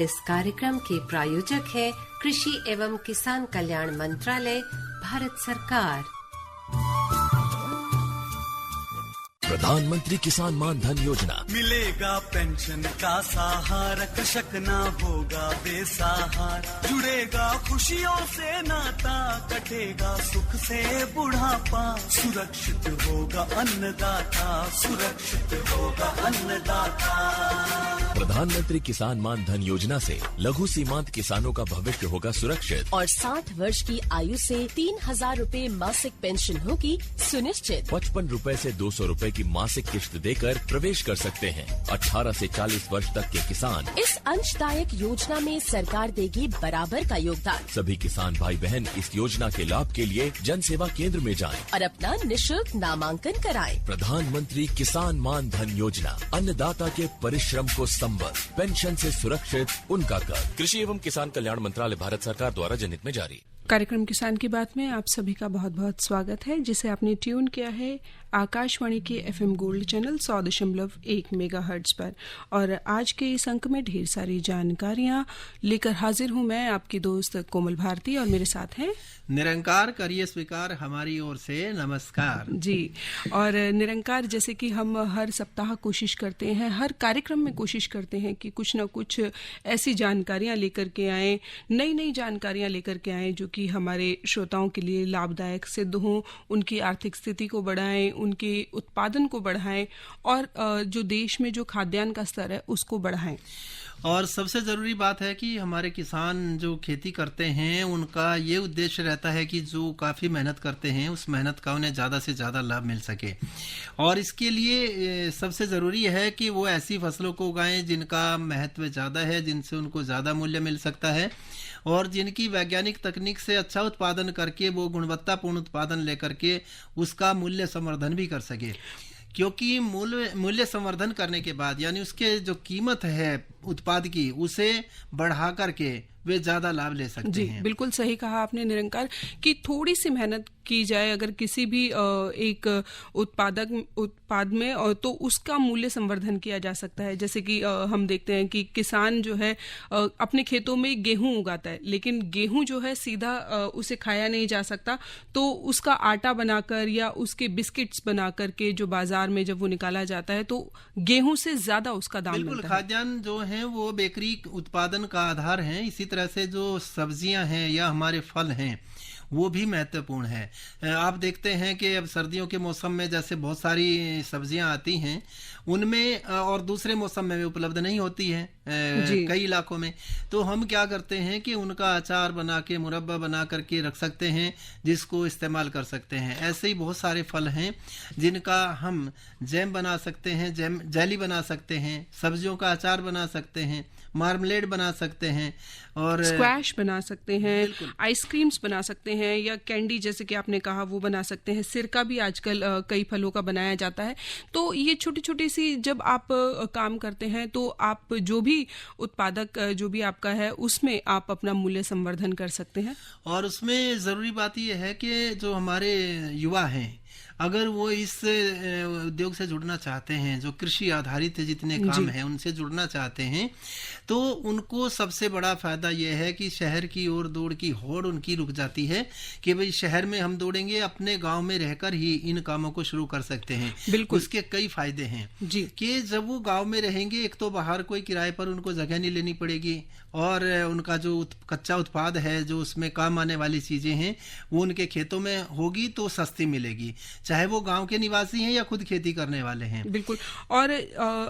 इस कार्यक्रम के प्रायोजक है कृषि एवं किसान कल्याण मंत्रालय, भारत सरकार। प्रधानमंत्री किसान मान धन योजना। मिलेगा पेंशन का सहारा, कृषक ना होगा बेसहारा। जुड़ेगा खुशियों से नाता, कटेगा सुख से बुढ़ापा। सुरक्षित होगा अन्नदाता, सुरक्षित होगा अन्नदाता। प्रधानमंत्री किसान मान धन योजना से लघु सीमांत किसानों का भविष्य होगा सुरक्षित और 60 वर्ष की आयु से 3,000 रूपए मासिक पेंशन होगी सुनिश्चित। 55 रूपए से 200 रूपए की मासिक किश्त देकर प्रवेश कर सकते हैं। 18 से 40 वर्ष तक के किसान इस अंशदायक योजना में सरकार देगी बराबर का योगदान। सभी किसान भाई बहन इस योजना के लाभ के लिए जन सेवा केंद्र में जाएं और अपना निःशुल्क नामांकन कराएं। प्रधानमंत्री किसान मान धन योजना, अन्नदाता के परिश्रम को संबल, पेंशन से सुरक्षित उनका कर। कृषि एवं किसान कल्याण मंत्रालय, भारत सरकार द्वारा जनहित में जारी। कार्यक्रम किसान की बात में आप सभी का बहुत बहुत स्वागत है, जिसे आपने ट्यून किया है आकाशवाणी के FM गोल्ड चैनल 100.1 मेगाहर्ट्ज पर। और आज के इस अंक में ढेर सारी जानकारियां लेकर हाजिर हूं मैं, आपकी दोस्त कोमल भारती, और मेरे साथ हैं निरंकार। करिए स्वीकार हमारी ओर से नमस्कार जी। और निरंकार, जैसे कि हम हर सप्ताह कोशिश करते हैं, हर कार्यक्रम में कोशिश करते हैं कि कुछ न कुछ ऐसी जानकारियां लेकर के आएं, नई नई जानकारियां लेकर के आएं जो कि हमारे श्रोताओं के लिए लाभदायक सिद्ध हों, उनकी आर्थिक स्थिति को बढ़ाएं, उनके उत्पादन को बढ़ाएं और जो देश में जो खाद्यान्न का स्तर है उसको बढ़ाएं। और सबसे ज़रूरी बात है कि हमारे किसान जो खेती करते हैं उनका ये उद्देश्य रहता है कि जो काफ़ी मेहनत करते हैं उस मेहनत का उन्हें ज़्यादा से ज़्यादा लाभ मिल सके। और इसके लिए सबसे ज़रूरी है कि वो ऐसी फसलों को उगाएं जिनका महत्व ज़्यादा है, जिनसे उनको ज़्यादा मूल्य मिल सकता है और जिनकी वैज्ञानिक तकनीक से अच्छा उत्पादन करके वो गुणवत्तापूर्ण उत्पादन लेकर के उसका मूल्य संवर्धन भी कर सके। क्योंकि मूल्य संवर्धन करने के बाद यानी उसके जो कीमत है उत्पाद की, उसे बढ़ा करके वे ज्यादा लाभ ले सकते हैं। बिल्कुल सही कहा आपने निरंकार कि थोड़ी सी मेहनत की जाए अगर किसी भी एक उत्पाद में, और तो उसका मूल्य संवर्धन किया जा सकता है। जैसे कि हम देखते हैं कि किसान जो है अपने खेतों में गेहूं उगाता है, लेकिन गेहूं जो है सीधा उसे खाया नहीं जा सकता, तो उसका आटा बनाकर या उसके बिस्किट्स बनाकर के जो बाजार में जब वो निकाला जाता है तो गेहूं से ज्यादा उसका दाम मिलता है। बिल्कुल, खाद्यान्न जो है वो बेकरी उत्पादन का आधार है। इसी तरह से जो सब्जियां हैं या हमारे फल हैं वो भी महत्वपूर्ण है। आप देखते हैं कि अब सर्दियों के मौसम में जैसे बहुत सारी सब्जियां आती हैं, उनमें और दूसरे मौसम में उपलब्ध नहीं होती है कई इलाकों में, तो हम क्या करते हैं कि उनका अचार बना के, मुरब्बा बना करके रख सकते हैं, जिसको इस्तेमाल कर सकते हैं। ऐसे ही बहुत सारे फल हैं जिनका हम जैम बना सकते हैं, जेली बना सकते हैं, सब्जियों का अचार बना सकते हैं, मार्मलेड बना सकते हैं और स्क्वैश बना सकते हैं, आइसक्रीम्स बना सकते हैं या कैंडी जैसे कि आपने कहा वो बना सकते हैं। सिरका भी आजकल कई फलों का बनाया जाता है। तो ये छोटी छोटी सी जब आप काम करते हैं तो आप जो भी उत्पादक जो भी आपका है उसमें आप अपना मूल्य संवर्धन कर सकते हैं। और उसमें ज़रूरी बात यह है कि जो हमारे युवा हैं अगर वो इस उद्योग से जुड़ना चाहते हैं, जो कृषि आधारित जितने काम हैं उनसे जुड़ना चाहते हैं, तो उनको सबसे बड़ा फायदा यह है कि शहर की ओर दौड़ की होड़ उनकी रुक जाती है कि भाई शहर में हम दौड़ेंगे, अपने गांव में रहकर ही इन कामों को शुरू कर सकते हैं। बिल्कुल, उसके कई फायदे हैं जी कि जब वो गांव में रहेंगे, एक तो बाहर कोई किराए पर उनको जगह नहीं लेनी पड़ेगी और उनका जो कच्चा उत्पाद है, जो उसमें काम आने वाली चीजें हैं, वो उनके खेतों में होगी तो सस्ती मिलेगी, चाहे वो गांव के निवासी हैं या खुद खेती करने वाले हैं। बिल्कुल। और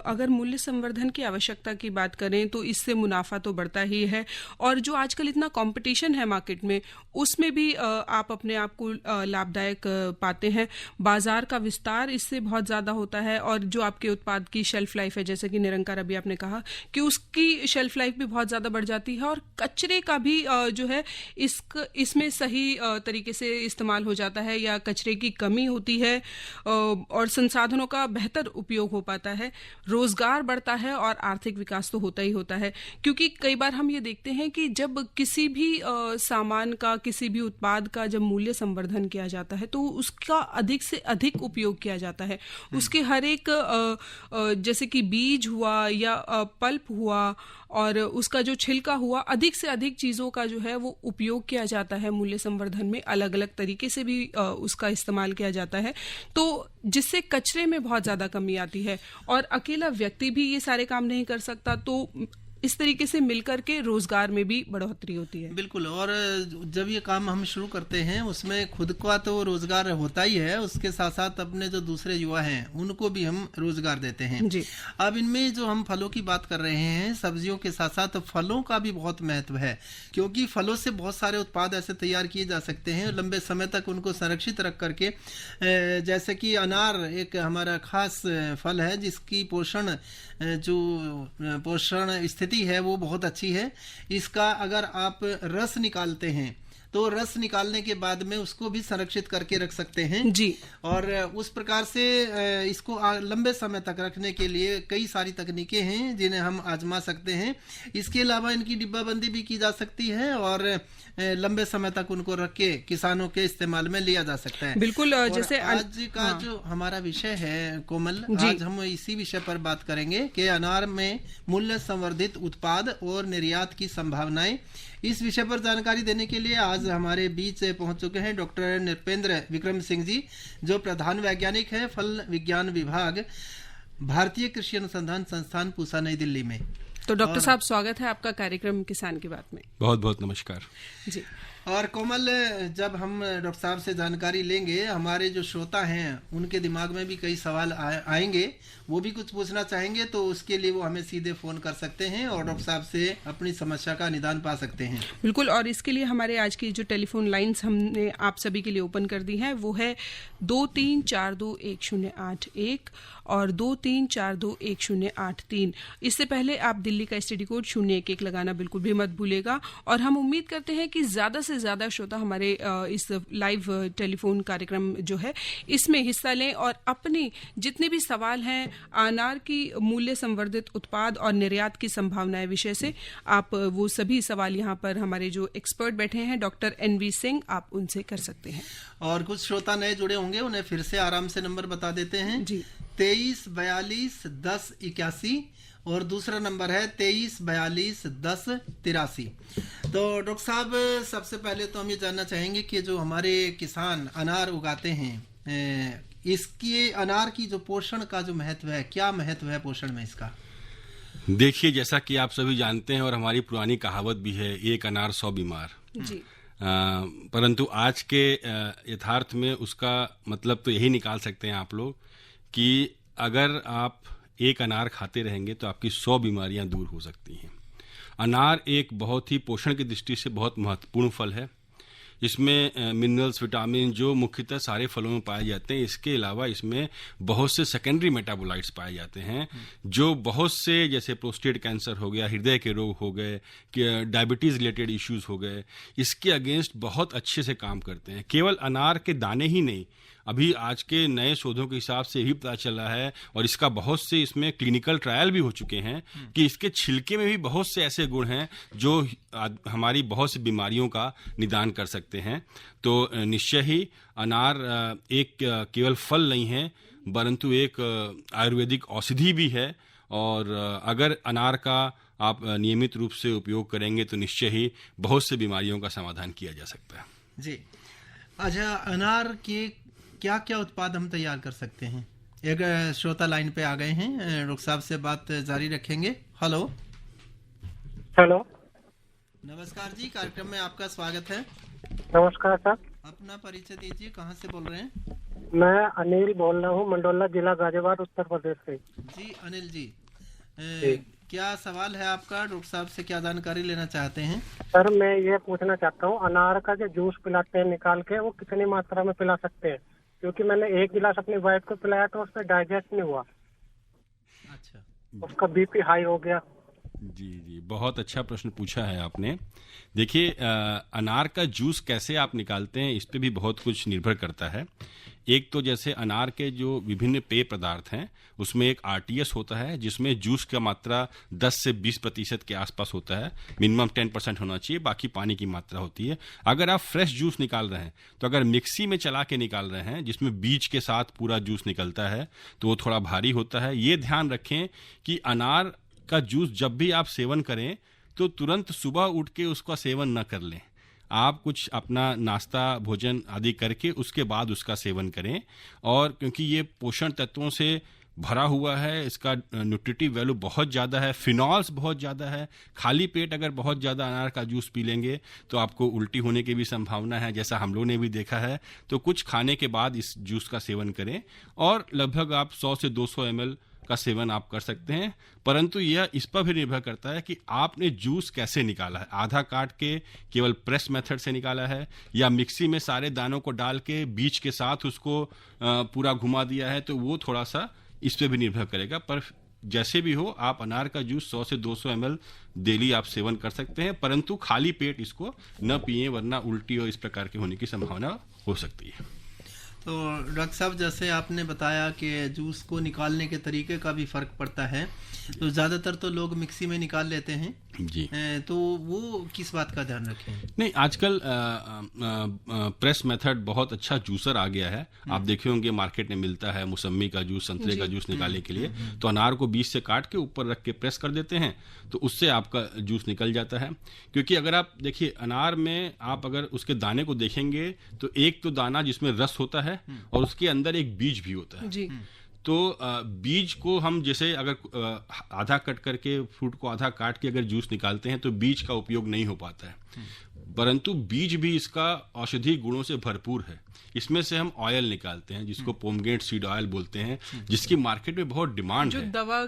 अगर मूल्य संवर्धन की आवश्यकता की बात करें तो इससे मुनाफा तो बढ़ता ही है, और जो आजकल इतना कंपटीशन है मार्केट में उसमें भी आप अपने आप को लाभदायक पाते हैं। बाजार का विस्तार इससे बहुत ज्यादा होता है और जो आपके उत्पाद की शेल्फ लाइफ है, जैसे कि निरंकार अभी आपने कहा कि उसकी शेल्फ लाइफ भी बहुत ज्यादा बढ़ जाती है और कचरे का भी जो है इसमें सही तरीके से इस्तेमाल हो जाता है या कचरे की कमी आसानी होती है और संसाधनों का बेहतर उपयोग हो पाता है, रोजगार बढ़ता है और आर्थिक विकास तो होता ही होता है। क्योंकि कई बार हम ये देखते हैं कि जब किसी भी सामान का, किसी भी उत्पाद का जब मूल्य संवर्धन किया जाता है तो उसका अधिक से अधिक उपयोग किया जाता है। उसके हर एक जैसे कि बीज हुआ या पल्प हुआ और उसका जो छिलका हुआ, अधिक से अधिक चीज़ों का जो है वो उपयोग किया जाता है मूल्य संवर्धन में। अलग अलग तरीके से भी उसका इस्तेमाल किया जाता है, तो जिससे कचरे में बहुत ज़्यादा कमी आती है। और अकेला व्यक्ति भी ये सारे काम नहीं कर सकता, तो इस तरीके से मिलकर के रोजगार में भी बढ़ोतरी होती है। बिल्कुल। और जब ये काम हम शुरू करते हैं उसमें खुद का तो रोजगार होता ही है, उसके साथ साथ अपने जो दूसरे युवा हैं उनको भी हम रोजगार देते हैं जी। अब इनमें जो हम फलों की बात कर रहे हैं, सब्जियों के साथ साथ फलों का भी बहुत महत्व है, क्योंकि फलों से बहुत सारे उत्पाद ऐसे तैयार किए जा सकते हैं लंबे समय तक उनको संरक्षित रख करके। जैसे कि अनार एक हमारा खास फल है जिसकी पोषण स्थिति है वो बहुत अच्छी है। इसका अगर आप रस निकालते हैं तो रस निकालने के बाद में उसको भी संरक्षित करके रख सकते हैं जी। और उस प्रकार से इसको लंबे समय तक रखने के लिए कई सारी तकनीकें हैं जिन्हें हम आजमा सकते हैं। इसके अलावा इनकी डिब्बाबंदी भी की जा सकती है और लंबे समय तक उनको रख के किसानों के इस्तेमाल में लिया जा सकता है। बिल्कुल। जैसे आज का जो हमारा विषय है कोमल, आज हम इसी विषय पर बात करेंगे कि अनार में मूल्य संवर्धित उत्पाद और निर्यात की संभावनाएं। इस विषय पर जानकारी देने के लिए आज हमारे बीच पहुंच चुके हैं डॉक्टर नृपेंद्र विक्रम सिंह जी, जो प्रधान वैज्ञानिक है फल विज्ञान विभाग, भारतीय कृषि अनुसंधान संस्थान, पूसा, नई दिल्ली में। तो डॉक्टर साहब, स्वागत है आपका कार्यक्रम किसान की बात में। बहुत बहुत नमस्कार जी। और कोमल, जब हम डॉक्टर साहब से जानकारी लेंगे, हमारे जो श्रोता हैं उनके दिमाग में भी कई सवाल आएंगे, वो भी कुछ पूछना चाहेंगे, तो उसके लिए वो हमें सीधे फोन कर सकते हैं और डॉक्टर साहब से अपनी समस्या का निदान पा सकते हैं। बिल्कुल। और इसके लिए हमारे आज की जो टेलीफोन लाइंस हमने आप सभी के लिए ओपन कर दी हैं वो है 23421081 और 23421083। इससे पहले आप दिल्ली का STD कोड 011 लगाना बिल्कुल भी मत भूलेगा। और हम उम्मीद करते हैं कि ज्यादा से ज्यादा श्रोता हमारे इस लाइव टेलीफोन कार्यक्रम जो है इसमें हिस्सा लें और अपने जितने भी सवाल हैं अनार की मूल्य संवर्धित उत्पाद और निर्यात की संभावनाएं विषय से, आप वो सभी सवाल यहाँ पर हमारे जो एक्सपर्ट बैठे हैं डॉक्टर NV सिंह, आप उनसे कर सकते हैं। और कुछ श्रोता नए जुड़े होंगे, उन्हें फिर से आराम से नंबर बता देते हैं जी। 23421081 और दूसरा नंबर है 23421083। तो डॉक्टर साहब, सबसे पहले तो हम ये जानना चाहेंगे कि जो हमारे किसान अनार उगाते हैं, इसके अनार की जो पोषण का जो महत्व है, क्या महत्व है पोषण में इसका? देखिए, जैसा कि आप सभी जानते हैं और हमारी पुरानी कहावत भी है, एक अनार 100 बीमार जी। परंतु आज के यथार्थ में उसका मतलब तो यही निकाल सकते हैं आप लोग कि अगर आप एक अनार खाते रहेंगे तो आपकी 100 बीमारियां दूर हो सकती हैं। अनार एक बहुत ही पोषण की दृष्टि से बहुत महत्वपूर्ण फल है। इसमें मिनरल्स, विटामिन जो मुख्यतः सारे फलों में पाए जाते हैं, इसके अलावा इसमें बहुत से सेकेंडरी मेटाबोलाइट्स पाए जाते हैं जो बहुत से, जैसे प्रोस्टेट कैंसर हो गया, हृदय के रोग हो गए, डायबिटीज़ रिलेटेड इश्यूज हो गए, इसके अगेंस्ट बहुत अच्छे से काम करते हैं। केवल अनार के दाने ही नहीं, अभी आज के नए शोधों के हिसाब से भी पता चला है और इसका बहुत से इसमें क्लिनिकल ट्रायल भी हो चुके हैं कि इसके छिलके में भी बहुत से ऐसे गुण हैं जो हमारी बहुत सी बीमारियों का निदान कर सकते हैं। तो निश्चय ही अनार एक केवल फल नहीं है परंतु एक आयुर्वेदिक औषधि भी है और अगर अनार का आप नियमित रूप से उपयोग करेंगे तो निश्चय ही बहुत से बीमारियों का समाधान किया जा सकता है। जी। अच्छा, अनार के क्या क्या उत्पाद हम तैयार कर सकते हैं? एक श्रोता लाइन पे आ गए हैं, डॉक्टर साहब से बात जारी रखेंगे। हेलो हेलो, नमस्कार जी, कार्यक्रम में आपका स्वागत है। नमस्कार सर। अपना परिचय दीजिए, कहाँ से बोल रहे हैं? मैं अनिल बोल रहा हूँ, मंडोला, जिला गाजियाबाद, उत्तर प्रदेश से। जी अनिल जी, क्या सवाल है आपका? डॉक्टर साहब से क्या जानकारी लेना चाहते हैं? सर, मैं ये पूछना चाहता हूँ, अनार का जो जूस पिलाते हैं निकाल के, वो कितनी मात्रा में पिला सकते हैं? क्योंकि मैंने एक गिलास अपनी वाइफ को पिलाया तो उससे डाइजेस्ट नहीं हुआ। अच्छा, उसका BP हाई हो गया। जी जी, बहुत अच्छा प्रश्न पूछा है आपने। देखिए, अनार का जूस कैसे आप निकालते हैं इस पे भी बहुत कुछ निर्भर करता है। एक तो जैसे अनार के जो विभिन्न पेय पदार्थ हैं उसमें एक RTS होता है जिसमें जूस का मात्रा 10 से 20% के आसपास होता है, मिनिमम 10% होना चाहिए, बाकी पानी की मात्रा होती है। अगर आप फ्रेश जूस निकाल रहे हैं तो अगर मिक्सी में चला के निकाल रहे हैं जिसमें बीज के साथ पूरा जूस निकलता है तो वो थोड़ा भारी होता है। ये ध्यान रखें कि अनार का जूस जब भी आप सेवन करें तो तुरंत सुबह उठ के उसका सेवन न कर लें। आप कुछ अपना नाश्ता भोजन आदि करके उसके बाद उसका सेवन करें, और क्योंकि ये पोषण तत्वों से भरा हुआ है, इसका न्यूट्रिटिव वैल्यू बहुत ज़्यादा है, फिनॉल्स बहुत ज़्यादा है। खाली पेट अगर बहुत ज़्यादा अनार का जूस पी लेंगे तो आपको उल्टी होने की भी संभावना है, जैसा हम लोगों ने भी देखा है। तो कुछ खाने के बाद इस जूस का सेवन करें, और लगभग आप 100 से 200 ml का सेवन आप कर सकते हैं। परंतु यह इस पर भी निर्भर करता है कि आपने जूस कैसे निकाला है, आधा काट के केवल प्रेस मेथड से निकाला है या मिक्सी में सारे दानों को डाल के बीज के साथ उसको पूरा घुमा दिया है, तो वो थोड़ा सा इस पे भी निर्भर करेगा। पर जैसे भी हो, आप अनार का जूस 100 से 200 ml डेली आप सेवन कर सकते हैं, परंतु खाली पेट इसको न पिए, वरना उल्टी और इस प्रकार के होने की संभावना हो सकती है। तो डॉक्टर साहब, जैसे आपने बताया कि जूस को निकालने के तरीके का भी फर्क पड़ता है, तो ज़्यादातर तो लोग मिक्सी में निकाल लेते हैं जी, तो वो किस बात का ध्यान रखें? नहीं, आजकल प्रेस मेथड बहुत अच्छा जूसर आ गया है। आप देखे होंगे मार्केट में मिलता है मौसमी का जूस, संतरे का जूस निकालने के लिए। तो अनार को बीज से काट के ऊपर रख के प्रेस कर देते हैं, तो उससे आपका जूस निकल जाता है। क्योंकि अगर आप देखिए अनार में आप अगर उसके दाने को देखेंगे तो एक तो दाना जिसमें रस होता है और उसके अंदर एक बीज भी होता है जी। तो बीज को हम जैसे अगर आधा कट करके फ्रूट को आधा काट के अगर जूस निकालते हैं तो बीज का उपयोग नहीं हो पाता है, परंतु बीज भी इसका औषधि गुणों से भरपूर है। इसमें से हम ऑयल निकालते हैं जिसको पोमग्रेनेट सीड ऑयल बोलते हैं, जिसकी मार्केट में बहुत डिमांड है, दवा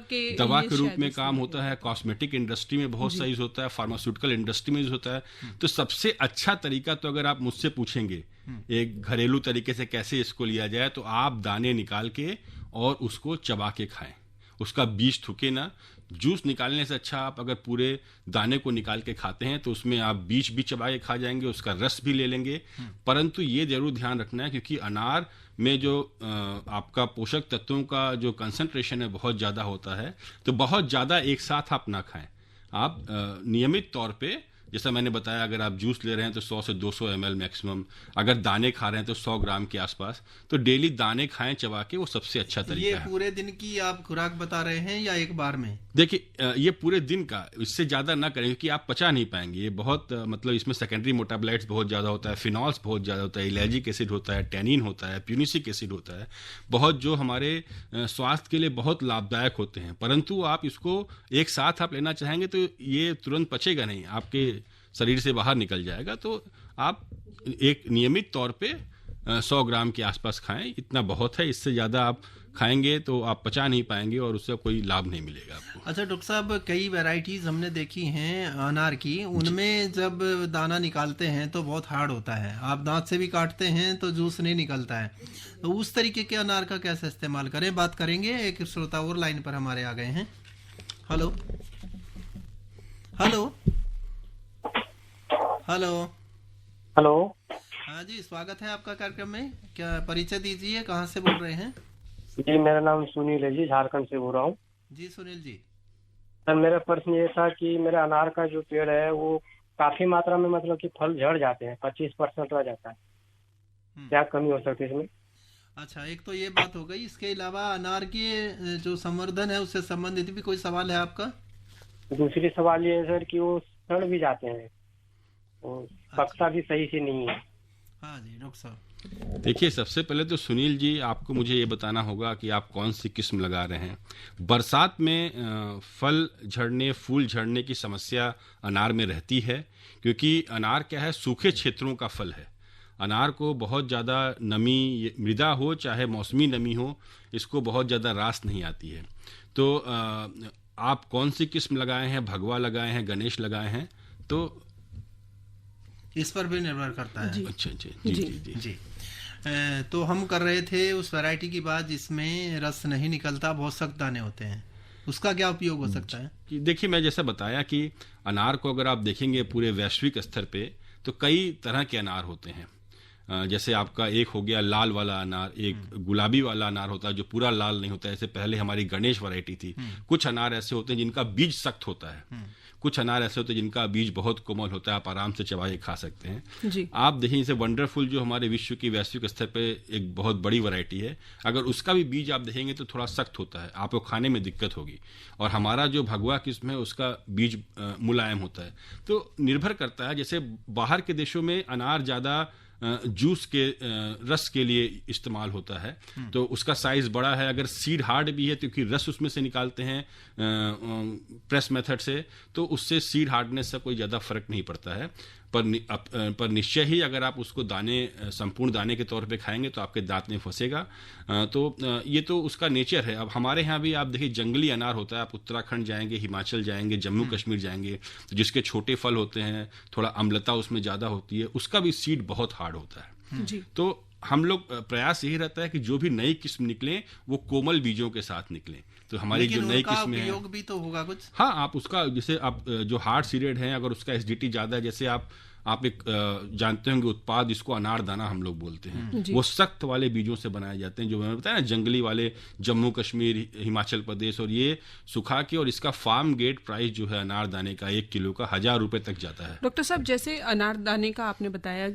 के रूप में काम होता है, कॉस्मेटिक इंडस्ट्री में बहुत सही होता है, फार्मास्यूटिकल इंडस्ट्री में यूज होता है। तो सबसे अच्छा तरीका तो अगर आप मुझसे पूछेंगे एक घरेलू तरीके से कैसे इसको लिया जाए, तो आप दाने निकाल के और उसको चबा के खाएं, उसका बीज थूके ना। जूस निकालने से अच्छा आप अगर पूरे दाने को निकाल के खाते हैं तो उसमें आप बीज भी चबा के खा जाएंगे, उसका रस भी ले लेंगे। परंतु ये जरूर ध्यान रखना है क्योंकि अनार में जो आपका पोषक तत्वों का जो कंसंट्रेशन है बहुत ज़्यादा होता है, तो बहुत ज़्यादा एक साथ आप ना खाएं। आप नियमित तौर पे, जैसा मैंने बताया, अगर आप जूस ले रहे हैं तो 100 से 200 ml मैक्सिमम, अगर दाने खा रहे हैं तो 100 ग्राम के आसपास, तो डेली दाने खाएं चबा के, वो सबसे अच्छा तरीका है। ये पूरे दिन की आप खुराक बता रहे हैं या एक बार में? देखिए ये पूरे दिन का, इससे ज़्यादा ना करें क्योंकि आप पचा नहीं पाएंगे। ये बहुत मतलब इसमें सेकेंडरी मेटाबोलाइट्स बहुत ज़्यादा होता है, फिनॉल्स बहुत ज़्यादा होता है, इलेजिक एसिड होता है, टैनिन होता है, प्यूनिसिक एसिड होता है, बहुत जो हमारे स्वास्थ्य के लिए बहुत लाभदायक होते हैं। परंतु आप इसको एक साथ आप लेना चाहेंगे तो ये तुरंत पचेगा नहीं, आपके शरीर से बाहर निकल जाएगा। तो आप एक नियमित तौर पे 100 ग्राम के आसपास खाएं, इतना बहुत है। इससे ज़्यादा आप खाएंगे तो आप पचा नहीं पाएंगे और उससे कोई लाभ नहीं मिलेगा आपको। अच्छा डॉक्टर साहब, कई वैरायटीज हमने देखी हैं अनार की, उनमें जब दाना निकालते हैं तो बहुत हार्ड होता है, आप दांत से भी काटते हैं तो जूस नहीं निकलता है। तो उस तरीके के अनार का कैसे इस्तेमाल करें, बात करेंगे। एक श्रोता और लाइन पर हमारे आ गए हैं। Hello hello hello hello. हाँ जी, स्वागत है आपका कार्यक्रम में। क्या परिचय दीजिए, कहाँ से बोल रहे हैं? जी, मेरा नाम सुनील है जी, झारखंड से बोल रहा हूँ। जी सुनील जी। सर, मेरा प्रश्न ये था कि मेरा अनार का जो पेड़ है वो काफी मात्रा में मतलब कि फल झड़ जाते हैं, 25% रह जाता है, क्या कमी हो सकती है इसमें? अच्छा, एक तो ये बात हो गई। इसके अलावा अनार के जो संवर्धन है उससे संबंधित भी कोई सवाल है आपका? दूसरी सवाल ये है सर कि वो सड़ भी जाते हैं, पकता भी सही से नहीं है। हाँ जी डॉक्टर साहब। देखिए, सबसे पहले तो सुनील जी आपको मुझे ये बताना होगा कि आप कौन सी किस्म लगा रहे हैं। बरसात में फल झड़ने, फूल झड़ने की समस्या अनार में रहती है, क्योंकि अनार क्या है, सूखे क्षेत्रों का फल है। अनार को बहुत ज़्यादा नमी, मृदा हो चाहे मौसमी नमी हो, इसको बहुत ज़्यादा रास नहीं आती है। तो आप कौन सी किस्म लगाए हैं, भगवा लगाए हैं, गणेश लगाए हैं, तो इस पर भी निर्भर करता है। अच्छा जी जी जी जी, जी। तो हम कर रहे थे उस वैरायटी की बात जिसमें रस नहीं निकलता, बहुत सख्त दाने होते हैं, उसका क्या उपयोग हो सकता है? देखिए, मैं जैसा बताया कि अनार को अगर आप देखेंगे पूरे वैश्विक स्तर पे तो कई तरह के अनार होते हैं। जैसे आपका एक हो गया लाल वाला अनार, एक गुलाबी वाला अनार होता है जो पूरा लाल नहीं होता है, ऐसे पहले हमारी गणेश वैरायटी थी। कुछ अनार ऐसे होते हैं जिनका बीज सख्त होता है, कुछ अनार ऐसे होते हैं जिनका बीज बहुत कोमल होता है, आप आराम से चबा के खा सकते हैं जी। आप देखें जैसे वंडरफुल जो हमारे विश्व की वैश्विक स्तर पे एक बहुत बड़ी वैरायटी है, अगर उसका भी बीज आप देखेंगे तो थोड़ा सख्त होता है, आपको खाने में दिक्कत होगी। और हमारा जो भगवा किस्म है उसका बीज मुलायम होता है। तो निर्भर करता है, जैसे बाहर के देशों में अनार ज़्यादा जूस के रस के लिए इस्तेमाल होता है, तो उसका साइज बड़ा है। अगर सीड हार्ड भी है क्योंकि रस उसमें से निकालते हैं प्रेस मेथड से, तो उससे सीड हार्डनेस से कोई ज़्यादा फर्क नहीं पड़ता है। पर निश्चय ही अगर आप उसको दाने संपूर्ण दाने के तौर पे खाएंगे तो आपके दांत में फंसेगा। तो ये तो उसका नेचर है। अब हमारे यहाँ भी आप देखिए जंगली अनार होता है, आप उत्तराखंड जाएंगे, हिमाचल जाएंगे, जम्मू कश्मीर जाएंगे, तो जिसके छोटे फल होते हैं, थोड़ा अम्लता उसमें ज़्यादा होती है, उसका भी सीड बहुत हार्ड होता है। जी। तो हम लोग प्रयास यही रहता है कि जो भी नई किस्म निकले वो कोमल बीजों के साथ निकले। तो हमारी जो नई किस्म है, उपयोग भी तो होगा कुछ। हाँ, आप उसका जैसे आप जो हार्ड सीडेड है, अगर उसका एसिडिटी ज़्यादा है, जैसे आप एक जानते होंगे उत्पाद जिसको अनारदाना हम लोग बोलते हैं, वो सख्त वाले बीजों से बनाए जाते हैं, जो मैंने बताया ना जंगली वाले जम्मू कश्मीर, हिमाचल प्रदेश, और ये सुखा के, और इसका फार्म गेट प्राइस जो है अनारदाने का 1 किलो का 1000 रुपए तक जाता है। डॉक्टर साहब, जैसे अनारदाने का आपने बताया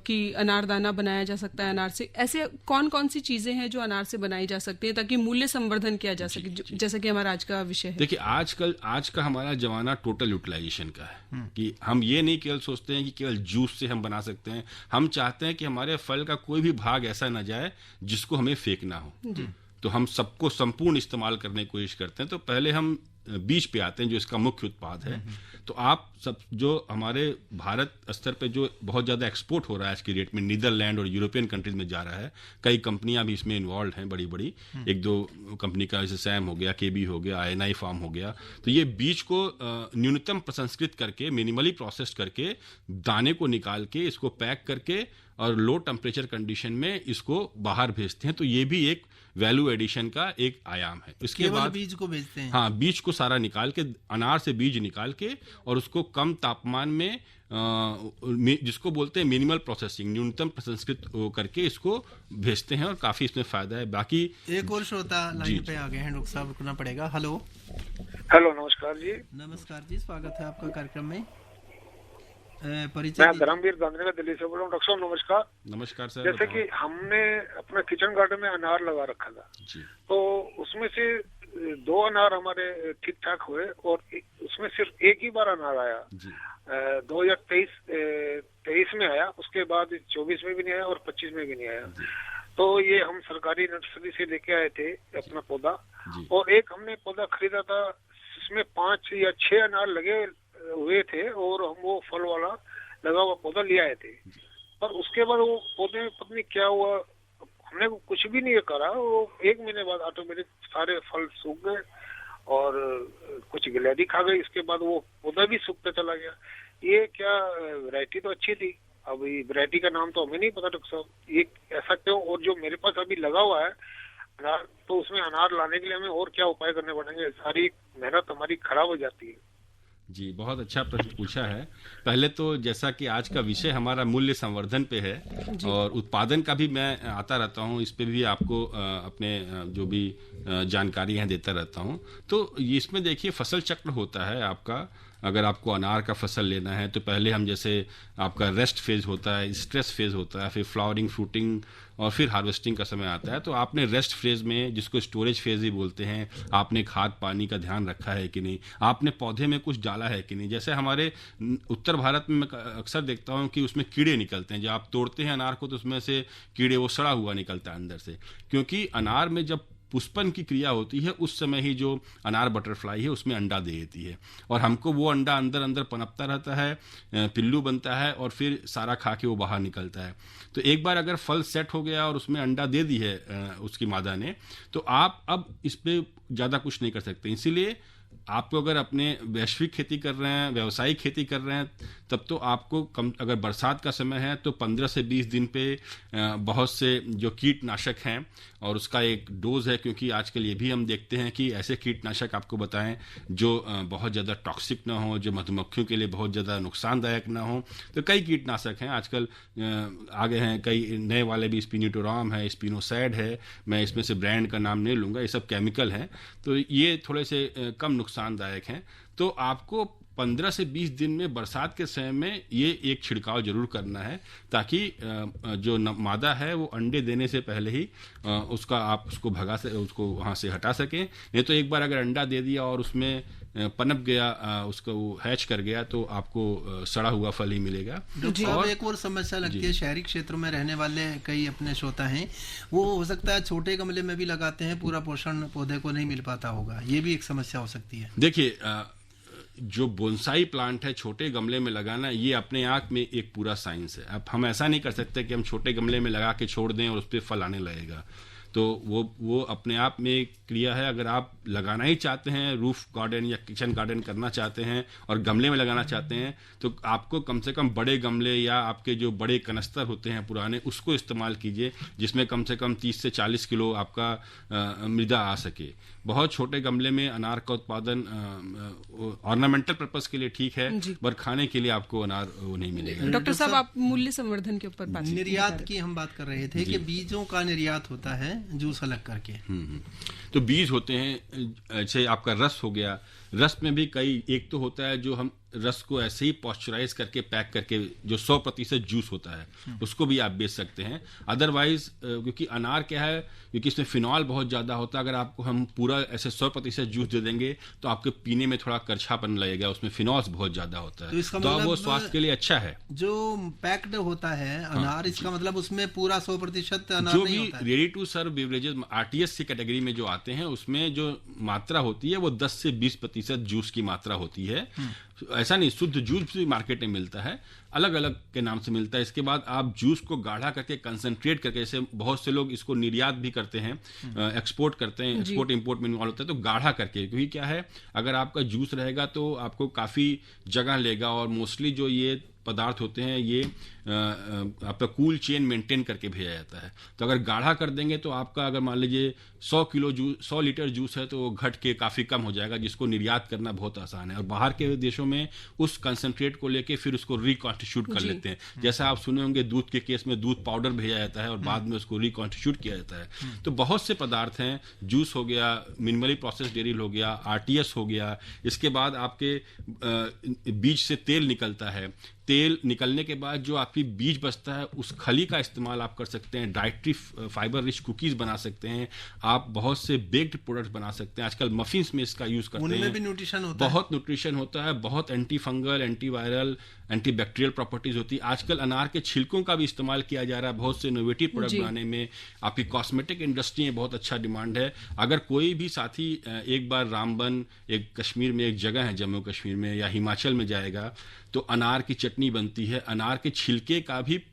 कि अनारदाना बनाया जा सकता है अनार से, ऐसे कौन कौन सी चीजें हैं जो अनार से बनाई जा सकती है ताकि मूल्य संवर्धन किया जा सके, जैसा कि हमारा आज का विषय है? देखिए आज का हमारा जमाना टोटल यूटिलाइजेशन का है, कि हम ये नहीं केवल सोचते हैं कि केवल जूस से हम बना सकते हैं, हम चाहते हैं कि हमारे फल का कोई भी भाग ऐसा ना जाए जिसको हमें फेंकना हो। तो हम सबको संपूर्ण इस्तेमाल करने की कोशिश करते हैं। तो पहले हम बीज पे आते हैं जो इसका मुख्य उत्पाद है। तो आप सब जो हमारे भारत स्तर पे जो बहुत ज़्यादा एक्सपोर्ट हो रहा है आज की डेट में, नीदरलैंड और यूरोपियन कंट्रीज में जा रहा है, कई कंपनियां भी इसमें इन्वॉल्व हैं, बड़ी बड़ी, एक दो कंपनी का जैसे सैम हो गया, केबी हो गया, INI फार्म हो गया। तो ये बीज को न्यूनतम प्रसंस्कृत करके, मिनिमली प्रोसेस करके, दाने को निकाल के, इसको पैक करके और लो टेम्परेचर कंडीशन में इसको बाहर भेजते हैं। तो ये भी एक वैल्यू एडिशन का एक आयाम है। इसके बाद बीज को भेजते हैं। हाँ, बीज को सारा निकाल के, अनार से बीज निकाल के, और उसको कम तापमान में जिसको बोलते हैं मिनिमल प्रोसेसिंग, न्यूनतम प्रसंस्कृत करके इसको भेजते हैं, और काफी इसमें फायदा है। बाकी एक और श्रोता लाइन पे आ गए हैं, डॉक्टर साहब रुकना पड़ेगा। हेलो नमस्कार जी। नमस्कार जी, स्वागत है आपका कार्यक्रम में। परिचय मैं धर्मवीर गांधीनगर दिल्ली से बोल रहा हूँ। डॉक्टर साहब नमस्कार। नमस्कार सर। जैसे कि हमने अपना किचन गार्डन में अनार लगा रखा था जी। तो उसमें से 2 अनार हमारे ठीक ठाक हुए, और उसमें सिर्फ एक ही बार अनार आया। 2023 में आया, उसके बाद 24 में भी नहीं आया और 25 में भी नहीं आया। तो ये हम सरकारी नर्सरी से लेके आए थे अपना पौधा, और एक हमने पौधा खरीदा था, इसमें 5 या 6 अनार लगे हुए थे, और हम वो फल वाला लगा हुआ पौधा ले आए थे। पर उसके बाद वो पौधे में पता नहीं क्या हुआ, हमने कुछ भी नहीं करा, वो 1 महीने बाद ऑटोमेटिक सारे फल सूख गए और कुछ गिलहरी खा गई। इसके बाद वो पौधा भी सूखता चला गया। ये क्या, वैरायटी तो अच्छी थी, अब ये वैरायटी का नाम तो हमें नहीं पता डॉक्टर साहब, ये ऐसा क्यों? और जो मेरे पास अभी लगा हुआ है अनार, तो उसमें अनार लाने के लिए हमें और क्या उपाय करने पड़ेंगे? सारी मेहनत हमारी खराब हो जाती है। जी, बहुत अच्छा प्रश्न पूछा है। पहले तो जैसा कि आज का विषय हमारा मूल्य संवर्धन पे है, और उत्पादन का भी मैं आता रहता हूँ, इस पे भी आपको अपने जो भी जानकारी है देता रहता हूँ। तो इसमें देखिए फसल चक्र होता है आपका। अगर आपको अनार का फसल लेना है तो पहले हम जैसे आपका रेस्ट फेज होता है, स्ट्रेस फेज होता है, फिर फ्लावरिंग, फ्रूटिंग, और फिर हार्वेस्टिंग का समय आता है। तो आपने रेस्ट फेज में, जिसको स्टोरेज फेज ही बोलते हैं, आपने खाद पानी का ध्यान रखा है कि नहीं, आपने पौधे में कुछ डाला है कि नहीं। जैसे हमारे उत्तर भारत में मैं अक्सर देखता हूँ कि उसमें कीड़े निकलते हैं, जब आप तोड़ते हैं अनार को तो उसमें से कीड़े, वो सड़ा हुआ निकलता है अंदर से, क्योंकि अनार में जब पुष्पन की क्रिया होती है उस समय ही जो अनार बटरफ्लाई है उसमें अंडा दे देती है, और हमको वो अंडा अंदर अंदर पनपता रहता है, पिल्लू बनता है, और फिर सारा खा के वो बाहर निकलता है। तो एक बार अगर फल सेट हो गया और उसमें अंडा दे दी है उसकी मादा ने, तो आप अब इस पर ज़्यादा कुछ नहीं कर सकते। इसीलिए आपको अगर अपने वैश्विक खेती कर रहे हैं, व्यावसायिक खेती कर रहे हैं, तब तो आपको कम, अगर बरसात का समय है तो 15 से 20 दिन पे बहुत से जो कीटनाशक हैं और उसका एक डोज है, क्योंकि आजकल ये भी हम देखते हैं कि ऐसे कीटनाशक आपको बताएं जो बहुत ज़्यादा टॉक्सिक ना हो, जो मधुमक्खियों के लिए बहुत ज़्यादा नुकसानदायक ना हो। तो कई कीटनाशक हैं आजकल आगे हैं, कई नए वाले भी, स्पिनोटोराम है, स्पिनोसैड है, मैं इसमें से ब्रांड का नाम नहीं लूँगा, ये सब केमिकल हैं, तो ये थोड़े से कम नुकसानदायक हैं। तो आपको 15 से 20 दिन में बरसात के समय में ये एक छिड़काव जरूर करना है, ताकि जो मादा है वो अंडे देने से पहले ही उसका आप उसको उसको वहाँ से हटा सकें। नहीं तो एक बार अगर अंडा दे दिया और उसमें पनप गया, उसको हैच कर गया, तो आपको सड़ा हुआ फल ही मिलेगा। और एक और समस्या लगती है, शहरी क्षेत्रों में रहने वाले कई अपने श्रोता हैं, वो हो सकता है छोटे गमले में भी लगाते हैं, पूरा पोषण पौधे को नहीं मिल पाता होगा, ये भी एक समस्या हो सकती है। देखिए, जो बोनसाई प्लांट है छोटे गमले में लगाना, ये अपने आप में एक पूरा साइंस है। अब हम ऐसा नहीं कर सकते कि हम छोटे गमले में लगा के छोड़ दें और उस पर फल आने लगेगा, तो वो अपने आप में क्रिया है। अगर आप लगाना ही चाहते हैं, रूफ गार्डन या किचन गार्डन करना चाहते हैं और गमले में लगाना चाहते हैं, तो आपको कम से कम बड़े गमले या आपके जो बड़े कनस्तर होते हैं पुराने, उसको इस्तेमाल कीजिए, जिसमें कम से कम 30 से 40 किलो आपका मृदा आ सके। बहुत छोटे गमले में अनार का उत्पादन ऑर्नामेंटल पर्पस के लिए ठीक है, पर खाने के लिए आपको अनार वो नहीं मिलेगा। डॉक्टर साहब, आप मूल्य संवर्धन के ऊपर बात निर्यात की हम बात कर रहे थे कि बीजों का निर्यात होता है जूस अलग करके। तो बीज होते हैं, जैसे आपका रस हो गया, रस में भी कई, एक तो होता है जो हम रस को ऐसे ही पॉस्चराइज करके पैक करके जो 100% जूस होता है, उसको भी आप बेच सकते हैं। अदरवाइज क्योंकि अनार क्या है, क्योंकि इसमें फिनॉल बहुत ज़्यादा होता है, अगर आपको हम पूरा ऐसे 100% जूस दे देंगे तो आपके पीने में थोड़ा करछापन लगेगा, उसमें फिनॉल्स बहुत ज़्यादा होता है, तो वो स्वास्थ्य के लिए अच्छा है। जो पैक्ड होता है अनार, इसका मतलब उसमें पूरा 100% अनार जो नहीं भी होता है। Ready to serve beverages RTS की कैटेगरी में जो आते हैं, उसमें जो मात्रा होती है वो 10 से 20% जूस की मात्रा होती है। ऐसा नहीं, शुद्ध जूस भी मार्केट में मिलता है, अलग अलग के नाम से मिलता है। इसके बाद आप जूस को गाढ़ा करके, कंसंट्रेट करके, जैसे बहुत से लोग इसको निर्यात भी करते हैं, एक्सपोर्ट करते हैं, एक्सपोर्ट इंपोर्ट में इन्वॉल्व होता है, तो गाढ़ा करके, क्योंकि क्या है, अगर आपका जूस रहेगा तो आपको काफ़ी जगह लेगा, और मोस्टली जो ये पदार्थ होते हैं ये आपका कूल चेन मेंटेन करके भेजा जाता है। तो अगर गाढ़ा कर देंगे तो आपका, अगर मान लीजिए 100 लीटर जूस है, तो वो घट के काफ़ी कम हो जाएगा, जिसको निर्यात करना बहुत आसान है। और बाहर के देशों में उस कंसंट्रेट को लेके फिर उसको रिकॉन्स्टिट्यूट कर लेते हैं। जैसा आप सुने होंगे, दूध के केस में दूध पाउडर भेजा जाता है और बाद में उसको रिकॉन्स्टिट्यूट किया जाता है। तो बहुत से पदार्थ हैं, जूस हो गया, मिनिमली प्रोसेस डेयरी हो गया, RTS हो गया, इसके बाद आपके बीज से तेल निकलता है। तेल निकलने के बाद जो आपकी बीज बचता है, उस खली का इस्तेमाल आप कर सकते हैं, डाइटरी फाइबर रिच कुकीज बना सकते हैं, आप बहुत से बेक्ड प्रोडक्ट्स बना सकते हैं। आजकल मफिन्स में इसका यूज करते हैं, उनमें भी न्यूट्रिशन होता है, बहुत न्यूट्रिशन होता है, बहुत anti fungal, anti viral, anti bacterial properties होती है। आजकल अनार के छिलकों का भी इस्तेमाल किया जा रहा है बहुत से इनोवेटिव प्रोडक्ट बनाने में। आपकी कॉस्मेटिक इंडस्ट्री में बहुत अच्छा डिमांड है। अगर कोई भी साथी एक बार रामबन, एक कश्मीर में एक जगह है जम्मू कश्मीर में या हिमाचल में जाएगा, तो अनार की चटनी बनती है, अनार के छिलके का भी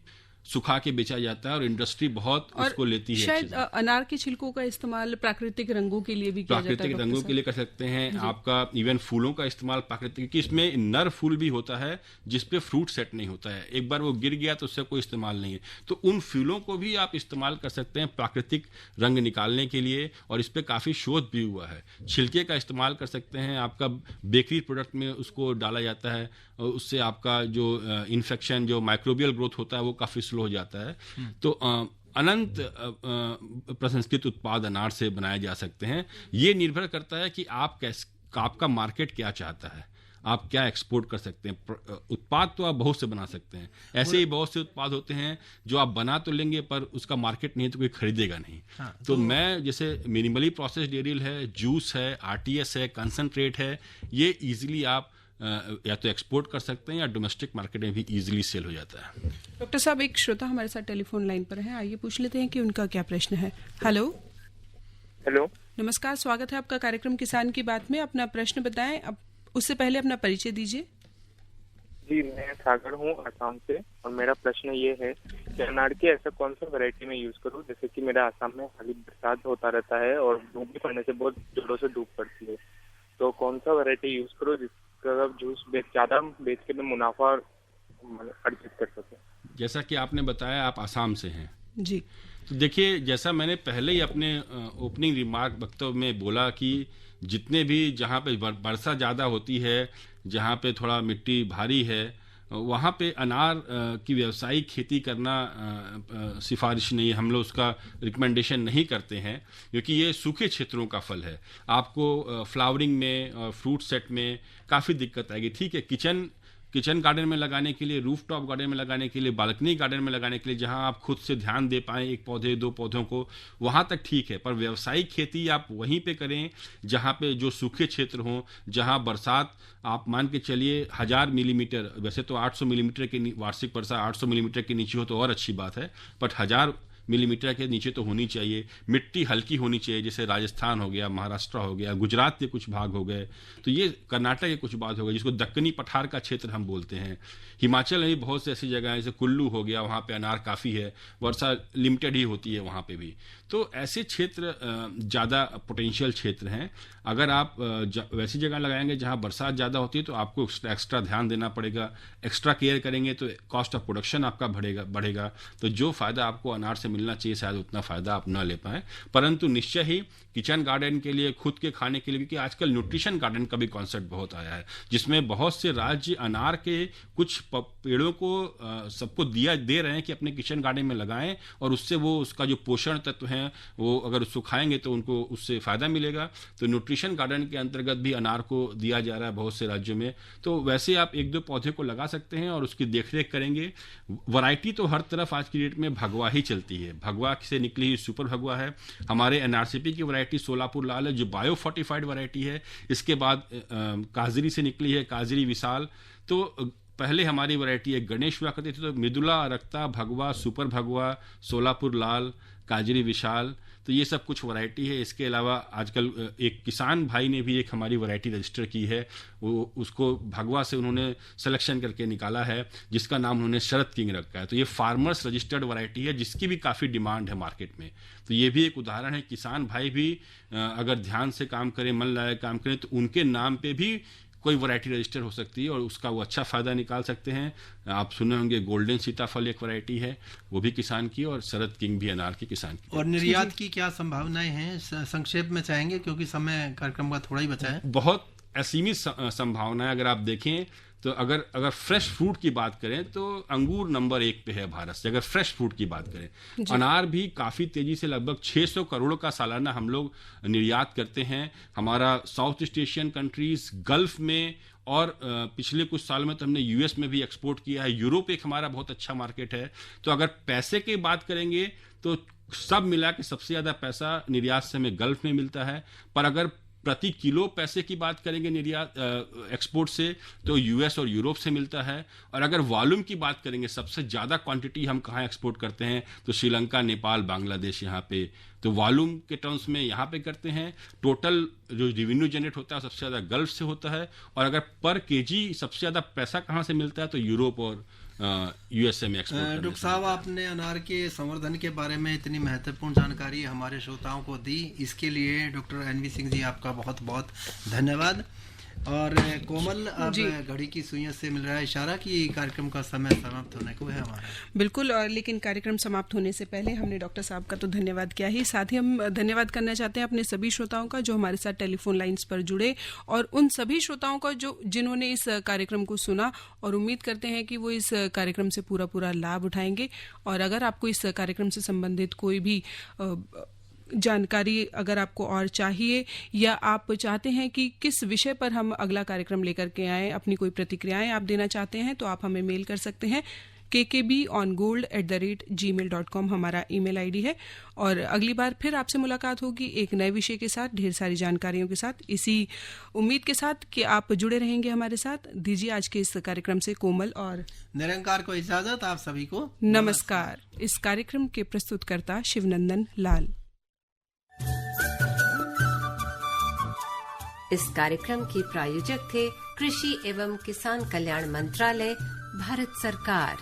सुखा के बेचा जाता है और इंडस्ट्री बहुत उसको लेती है। शायद अनार के छिलकों का इस्तेमाल प्राकृतिक रंगों के लिए भी किया जाता है। प्राकृतिक रंगों के लिए कर सकते हैं। आपका इवन फूलों का इस्तेमाल प्राकृतिक, क्योंकि इसमें नर फूल भी होता है जिसपे फ्रूट सेट नहीं होता है, एक बार वो गिर गया तो उससे कोई इस्तेमाल नहीं है। तो उन फूलों को भी आप इस्तेमाल कर सकते हैं प्राकृतिक रंग निकालने के लिए, और इस पर काफ़ी शोध भी हुआ है। छिलके का इस्तेमाल कर सकते हैं, आपका बेकरी प्रोडक्ट में उसको डाला जाता है, उससे आपका जो इन्फेक्शन, जो माइक्रोबियल ग्रोथ होता है, वो काफ़ी स्लो हो जाता है। तो अनंत प्रसंस्कृत उत्पाद अनार से बनाए जा सकते हैं। ये निर्भर करता है कि आपका मार्केट क्या चाहता है, आप क्या एक्सपोर्ट कर सकते हैं। उत्पाद तो आप बहुत से बना सकते हैं, ऐसे ही बहुत से उत्पाद होते हैं जो आप बना तो लेंगे पर उसका मार्केट नहीं है तो कोई खरीदेगा नहीं। तो मैं, जैसे मिनिमली प्रोसेस डेयरी है, जूस है, RTS है, कंसंट्रेट है, ये इजीली आप या तो एक्सपोर्ट कर सकते हैं या डोमेस्टिक मार्केट में भी इजीली सेल हो जाता है। डॉक्टर साहब, एक श्रोता हमारे साथ टेलीफोन लाइन पर है, आइए पूछ लेते हैं कि उनका क्या प्रश्न है। हेलो हेलो, नमस्कार, स्वागत है आपका कार्यक्रम किसान की बात में। अपना प्रश्न बताएं, अब उससे पहले अपना परिचय दीजिए। जी, मैं सागर हूँ आसाम से, और मेरा प्रश्न ये है कि अनार की ऐसा कौन सा वैरायटी में यूज करूँ, जैसे कि मेरा आसाम में खाली बरसात होता रहता है और धूप भी पड़ने से बहुत जोरों से धूप पड़ती है, तो कौन सा वैरायटी यूज करो जिसका जूस ज्यादा बेच के मैं मुनाफा अर्जित कर सके? जैसा कि आपने बताया आप आसाम से हैं जी, तो देखिए, जैसा मैंने पहले ही अपने ओपनिंग रिमार्क वक्तव्य में बोला कि जितने भी जहाँ पे वर्षा ज़्यादा होती है, जहाँ पे थोड़ा मिट्टी भारी है, वहाँ पे अनार की व्यावसायिक खेती करना सिफारिश नहीं है। हम लोग उसका रिकमेंडेशन नहीं करते हैं क्योंकि ये सूखे क्षेत्रों का फल है। आपको फ्लावरिंग में और फ्रूट सेट में काफ़ी दिक्कत आएगी। ठीक है, किचन गार्डन में लगाने के लिए, रूफ टॉप गार्डन में लगाने के लिए, बालकनी गार्डन में लगाने के लिए, जहां आप खुद से ध्यान दे पाएं एक पौधे 2 पौधों को, वहां तक ठीक है। पर व्यावसायिक खेती आप वहीं पे करें जहां पे जो सूखे क्षेत्र हों, जहां बरसात आप मान के चलिए 1000 मिलीमीटर, वैसे तो 800 मिलीमीटर की वार्षिक वर्षा 800 मिलीमीटर के नीचे हो तो और अच्छी बात है, बट 1000 मिलीमीटर के नीचे तो होनी चाहिए। मिट्टी हल्की होनी चाहिए, जैसे राजस्थान हो गया, महाराष्ट्र हो गया, गुजरात के कुछ भाग हो गए, तो ये कर्नाटक के कुछ भाग हो गए जिसको दक्कनी पठार का क्षेत्र हम बोलते हैं। हिमाचल में भी बहुत सी ऐसी जगह है, जैसे कुल्लू हो गया, वहाँ पे अनार काफ़ी है, वर्षा लिमिटेड ही होती है वहाँ पे भी। तो ऐसे क्षेत्र ज़्यादा पोटेंशियल क्षेत्र हैं। अगर आप वैसी जगह लगाएंगे जहाँ बरसात ज़्यादा होती है तो आपको एक्स्ट्रा ध्यान देना पड़ेगा, एक्स्ट्रा केयर करेंगे तो कॉस्ट ऑफ प्रोडक्शन आपका बढ़ेगा। तो जो फ़ायदा आपको अनार से मिलना चाहिए शायद उतना फ़ायदा आप न ले पाएँ। परंतु निश्चय ही किचन गार्डन के लिए, खुद के खाने के लिए, क्योंकि आजकल न्यूट्रिशन गार्डन का भी कॉन्सेप्ट बहुत आया है, जिसमें बहुत से राज्य अनार के कुछ पेड़ों को सबको दे रहे हैं कि अपने किचन गार्डन में लगाएं और उससे वो उसका जो पोषण तत्व हैं वो अगर उसको खाएंगे तो उनको उससे फ़ायदा मिलेगा। तो न्यूट्रिशन गार्डन के अंतर्गत भी अनार को दिया जा रहा है बहुत से राज्यों में। तो वैसे आप 1-2 पौधे को लगा सकते हैं और उसकी देखरेख करेंगे। वैरायटी तो हर तरफ आज की डेट में भगवा ही चलती है। भगवा से निकली हुई सुपर भगवा है, हमारे एनआरसीपी की वैरायटी सोलापुर लाल है जो बायो फोर्टिफाइड वैरायटी है। इसके बाद काजरी से निकली है काजरी विशाल। तो पहले हमारी वैरायटी एक गणेश हुआ करती थी, तो मृदुला, रक्ता, भगवा, सुपर भगवा, सोलापुर लाल, काजरी विशाल, तो ये सब कुछ वैरायटी है। इसके अलावा आजकल एक किसान भाई ने भी एक हमारी वैरायटी रजिस्टर की है, वो उसको भगवा से उन्होंने सिलेक्शन करके निकाला है जिसका नाम उन्होंने शरद किंग रखा है। तो ये फार्मर्स रजिस्टर्ड वैरायटी है जिसकी भी काफ़ी डिमांड है मार्केट में। तो ये भी एक उदाहरण है, किसान भाई भी अगर ध्यान से काम करें, मन लगाए काम करें, तो उनके नाम पे भी कोई वैरायटी रजिस्टर हो सकती है और उसका वो अच्छा फ़ायदा निकाल सकते हैं। आप सुने होंगे गोल्डन सीताफल एक वैरायटी है, वो भी किसान की, और शरद किंग भी अनार की किसान की। और निर्यात की क्या संभावनाएं हैं, संक्षेप में चाहेंगे क्योंकि समय कार्यक्रम का थोड़ा ही बचा है। बहुत असीमित संभावनाएं। अगर आप देखें तो अगर फ्रेश फ्रूट की बात करें तो अंगूर नंबर 1 पे है भारत से, अगर फ्रेश फ्रूट की बात करें। अनार भी काफ़ी तेज़ी से, लगभग 600 करोड़ का सालाना हम लोग निर्यात करते हैं। हमारा south east Asian countries, gulf में, और पिछले कुछ साल में तो हमने यूएस में भी एक्सपोर्ट किया है। यूरोप एक हमारा बहुत अच्छा मार्केट है। तो अगर पैसे की बात करेंगे तो सब मिला के सबसे ज़्यादा पैसा निर्यात से हमें गल्फ में मिलता है। पर अगर प्रति किलो पैसे की बात करेंगे निर्यात एक्सपोर्ट से तो यूएस और यूरोप से मिलता है। और अगर वॉल्यूम की बात करेंगे, सबसे ज़्यादा क्वांटिटी हम कहाँ एक्सपोर्ट करते हैं तो श्रीलंका, नेपाल, बांग्लादेश, यहाँ पे। तो वॉल्यूम के टर्म्स में यहाँ पे करते हैं। टोटल जो रेवेन्यू जनरेट होता है सबसे ज़्यादा गल्फ से होता है। और अगर पर केजी सबसे ज़्यादा पैसा कहाँ से मिलता है तो यूरोप और यूएसए में एक्सपोर्ट। डॉक्टर साहब, आपने अनार के संवर्धन के बारे में इतनी महत्वपूर्ण जानकारी हमारे श्रोताओं को दी, इसके लिए डॉक्टर एनवी सिंह जी आपका बहुत बहुत धन्यवाद। और कोमल, अब घड़ी की सुइयों से मिल रहा है इशारा कि कार्यक्रम का समय समाप्त होने को है हमारा। बिल्कुल, और लेकिन कार्यक्रम समाप्त होने से पहले हमने डॉक्टर साहब का तो धन्यवाद किया ही, साथ ही हम धन्यवाद करना चाहते हैं अपने सभी श्रोताओं का जो हमारे साथ टेलीफोन लाइंस पर जुड़े, और उन सभी श्रोताओं का जिन्होंने इस कार्यक्रम को सुना, और उम्मीद करते हैं कि वो इस कार्यक्रम से पूरा लाभ उठाएंगे। और अगर आपको इस कार्यक्रम से संबंधित कोई भी जानकारी अगर आपको और चाहिए, या आप चाहते हैं कि किस विषय पर हम अगला कार्यक्रम लेकर के आएँ, अपनी कोई प्रतिक्रियाएं आप देना चाहते हैं, तो आप हमें मेल कर सकते हैं। kkbongold@gmail.com हमारा ईमेल आईडी है। और अगली बार फिर आपसे मुलाकात होगी एक नए विषय के साथ, ढेर सारी जानकारियों के साथ, इसी उम्मीद के साथ कि आप जुड़े रहेंगे हमारे साथ। दीजिए आज के इस कार्यक्रम से कोमल और निरंकार को इजाजत। आप सभी को नमस्कार। इस कार्यक्रम के प्रस्तुतकर्ता शिवनंदन लाल। इस कार्यक्रम के प्रायोजक थे कृषि एवं किसान कल्याण मंत्रालय, भारत सरकार।